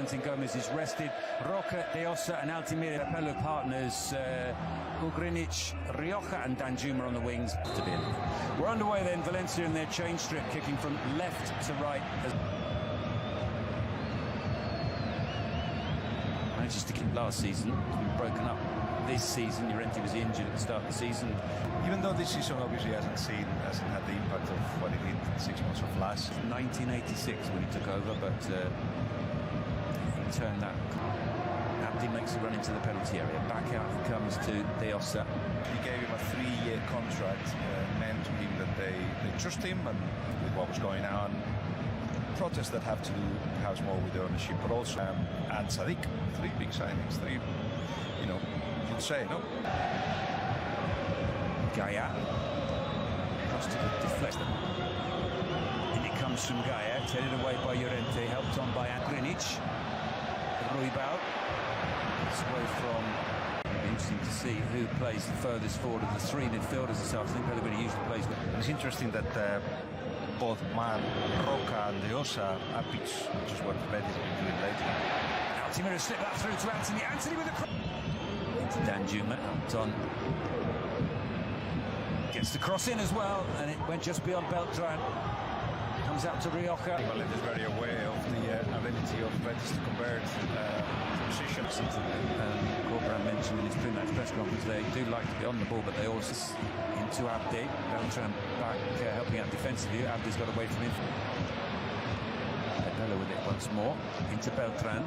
Valentin Gomez is rested. Roca, De Ossa and Altimira fellow partners Ugrinic, Rioja and Danjuma on the wings. We're underway then. Valencia in their change strip, kicking from left to right. Manages to keep last season, it's been broken up this season. Llorente was injured at the start of the season. Even though this season obviously hasn't had the impact of what it did 6 months of last. 1986 when he took over, but he turned that. Abdi makes a run into the penalty area. Back out he comes to De Ossa. He gave him a 3-year contract, meant to him that they trust him, and with what was going on, protests that have to do perhaps more with the ownership, but also and Sadiq, 3 big signings, 3, you know, you'd say, no? Gaia cross to the deflection. And it comes from Gaia, it's headed away by Llorente, helped on by Ugrinic. Ruibal. It's away from. Interesting to see who plays the furthest forward of the 3 midfielders this afternoon. Pellegrini usually plays with. It's interesting that both Roca and De Ossa are pitch, which is what Betis has been doing lately. Altimira slipped that through to Anthony. Anthony with a cross. Danjuma helped on. Gets the cross in as well, and it went just beyond Beltran. Comes out to Rioja. Well, it is very aware of the ability of Betis to convert positions. Corberan mentioned in his pre-match press conference they do like to be on the ball, but they also into Abdi. Beltran back helping out defensively. Abdi's got away from him. Bella with it once more into Beltran.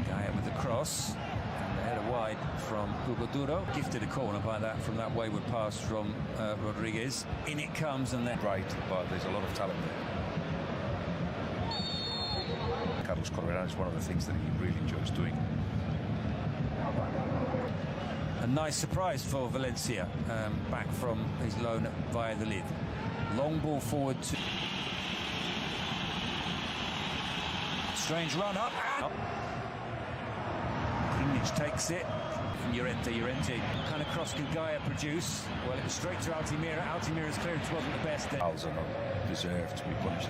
Gaia with the cross. Wide from Hugo Duro, gifted a corner by that from that wayward pass from Rodriguez. In it comes, and then right, but there's a lot of talent there. Carlos Corberan is one of the things that he really enjoys doing. A nice surprise for Valencia, back from his loan at Valladolid. Long ball forward to strange run up. Takes it from Llorente. Kind of cross can Gaia produce? Well, it was straight to Altimira. Altimira's clearance wasn't the best. Fouls are not deserved to be punished.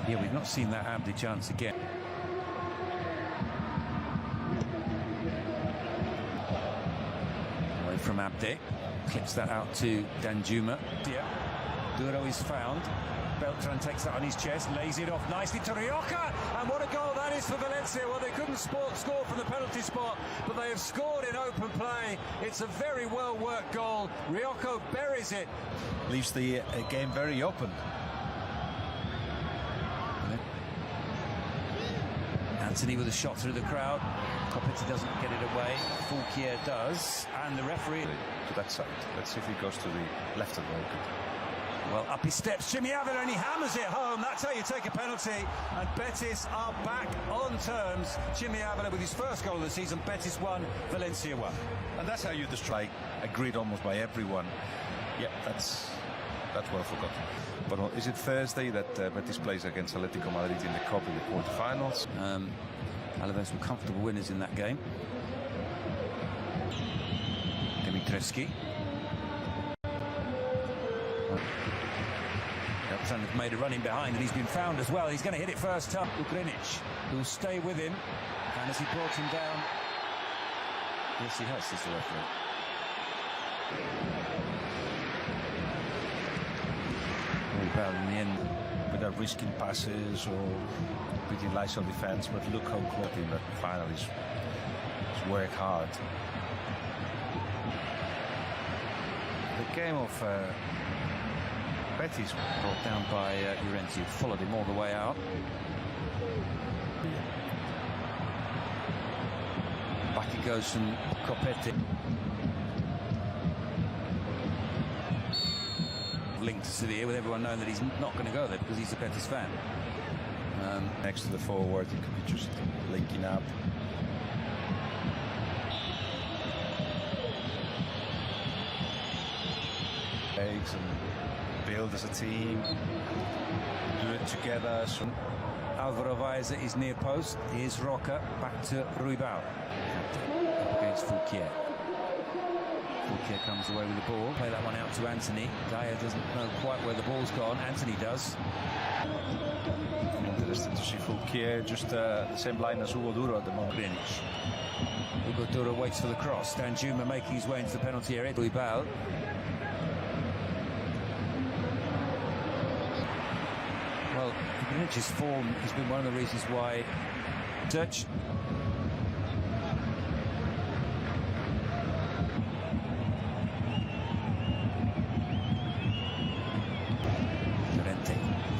Yeah, we've not seen that Abdi chance again. Away from Abdi. Clips that out to Danjuma. Yeah. Duro is found. Beltran takes that on his chest, lays it off nicely to Rioja, and what a goal that is for Valencia. Well, they couldn't score from the penalty spot, but they have scored in open play. It's a very well-worked goal. Rioja buries it. Leaves the game very open. Anthony with a shot through the crowd. Copetti doesn't get it away. Fulquier does, and the referee to that side. Let's see if he goes to the left of the goal. Well, up he steps, Jimmy Avila, and he hammers it home. That's how you take a penalty. And Betis are back on terms. Jimmy Avila with his first goal of the season. Betis 1, Valencia 1. And that's how you destroy, agreed almost by everyone. Yeah, that's well forgotten. But is it Thursday that Betis plays against Atletico Madrid in the Cup in the quarterfinals? Alaves were comfortable winners in that game. Dimitrescu. Beltran has made a run in behind, and he's been found as well. He's going to hit it first time. Ugrinic, who will stay with him, and as he brought him down, yes, he has, says the referee. Very bad in the end, without risking passes or beating lights on defense. But look how close him that finally is work hard. The game of Betis brought down by Llorente, who followed him all the way out. Back it goes from Copetti. Linked to Sevilla, with everyone knowing that he's not going to go there because he's a Betis fan. Next to the forward, he could be just linking up. And build as a team, do it together. So Alvaro Baez at his near post. Here's Roca, back to Ruibal. Up against Fulquier. Fulquier comes away with the ball. Play that one out to Anthony. Gaia doesn't know quite where the ball's gone. Anthony does. Interesting to see Fulquier just the same line as Hugo Duro at the moment. Greenwich. Hugo Duro waits for the cross. Danjuma making his way into the penalty area. Ruibal. Well, Greenwich's form has been one of the reasons why Dutch.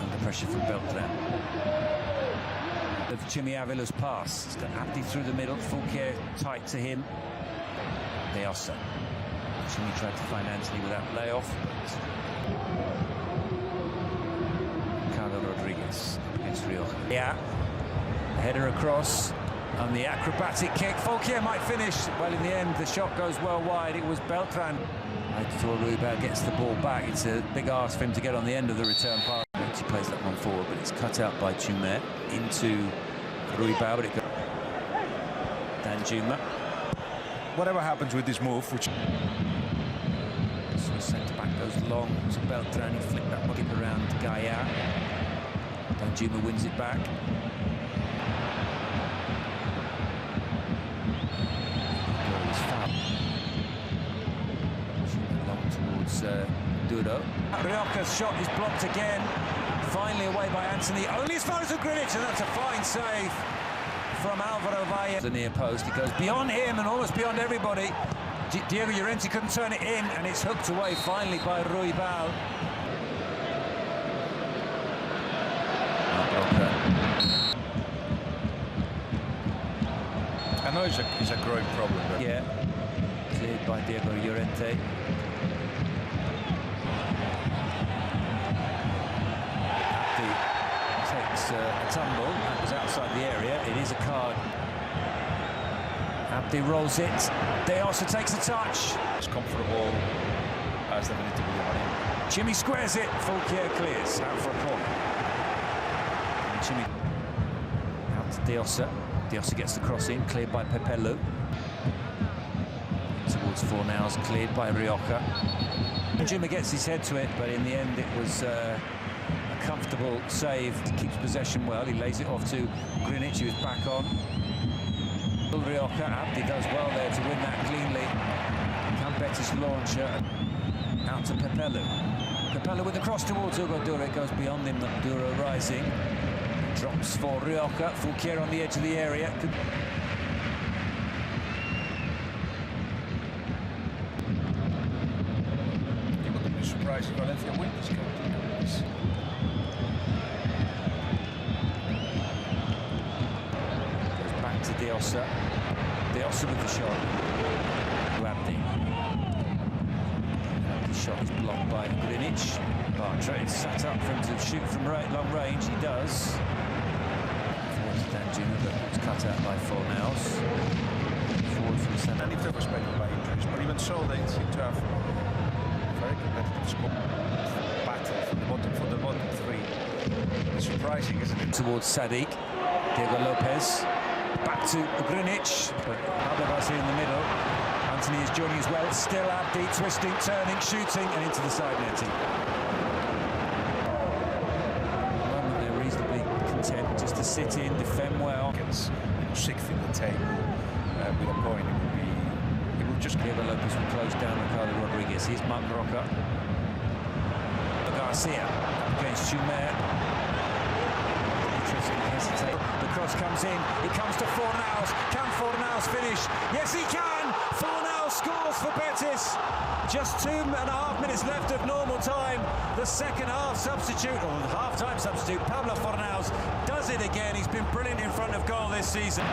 Under pressure from Beltran. Of Chimi Avila's pass. It's got Abdi through the middle. Fulquier tight to him. Deossa. Chimi tried to find Anthony without layoff. Carlo Rodriguez against Rioja. Yeah. Header across. And the acrobatic kick. Fulquier might finish. Well, in the end, the shot goes well wide. It was Beltran. Aitor Ruibal gets the ball back. It's a big ask for him to get on the end of the return pass. He plays that one forward, but it's cut out by Chumer into Ruibal, but it goes Danjuma. Whatever happens with this move, which Swiss centre-back goes long to Beltran. He flicked that bucket around Gaia. Danjuma wins it back. Long towards Duro. Rioja's shot is blocked again. Finally away by Anthony. Only as far as the Greenwich, and that's a fine save from Alvaro Valle. The near post. It goes beyond him and almost beyond everybody. Diego Llorente couldn't turn it in, and it's hooked away finally by Ruibal. I know it's a growing problem. But Yeah, cleared by Diego Llorente. Takes a tumble. That was outside the area. It is a card. Abdi rolls it. Deossa takes a touch. It's comfortable as they need to be. Chimi squares it. Fulquier clears out for a corner. And Chimi out to Deossa. Deossa gets the cross in, cleared by Pepelu. Towards Fornals, cleared by Rioja. Juma gets his head to it, but in the end it was a comfortable save. Keeps possession well. He lays it off to Greenwich, who's back on. Rioja, Abdi does well there to win that cleanly. Can Betis launcher out to Pepelu. Pepelu with the cross towards Hugo Duro. It goes beyond him. Duro rising. Drops for Rioja. Fulquier on the edge of the area. You wouldn't be surprised if Valencia win this game. Goes back to Deossa. Deossa with the shot. Abdi. The shot is blocked by Greenwich. Bartra is set up for him to shoot from long range. He does. Danjuma, but it's cut out by Fornals. Forward from the centre. And if they're respected by injuries, but even so, they seem to have a very competitive score. Battle for the bottom three. It's surprising, isn't it? Towards Sadiq. Diego Lopez. Back to Greenwich, but Pablo Bassi in the middle. Anthony is joining as well. Still Abdi, twisting, turning, shooting, and into the side netting. Just to sit in, defend well. Sixth in the table with a point. It would just. Diego Lopez will close down Ricardo Rodriguez. Here's Mark Roca. Garcia against Chumer. Hesitate. The cross comes in. It comes to Fornals. Can Fornals finish? Yes, he can. Fornals scores for Betis. Just 2.5 minutes left of normal time. The second half substitute, or the half-time substitute, Pablo Fornals does it again. He's been brilliant in front of goal this season.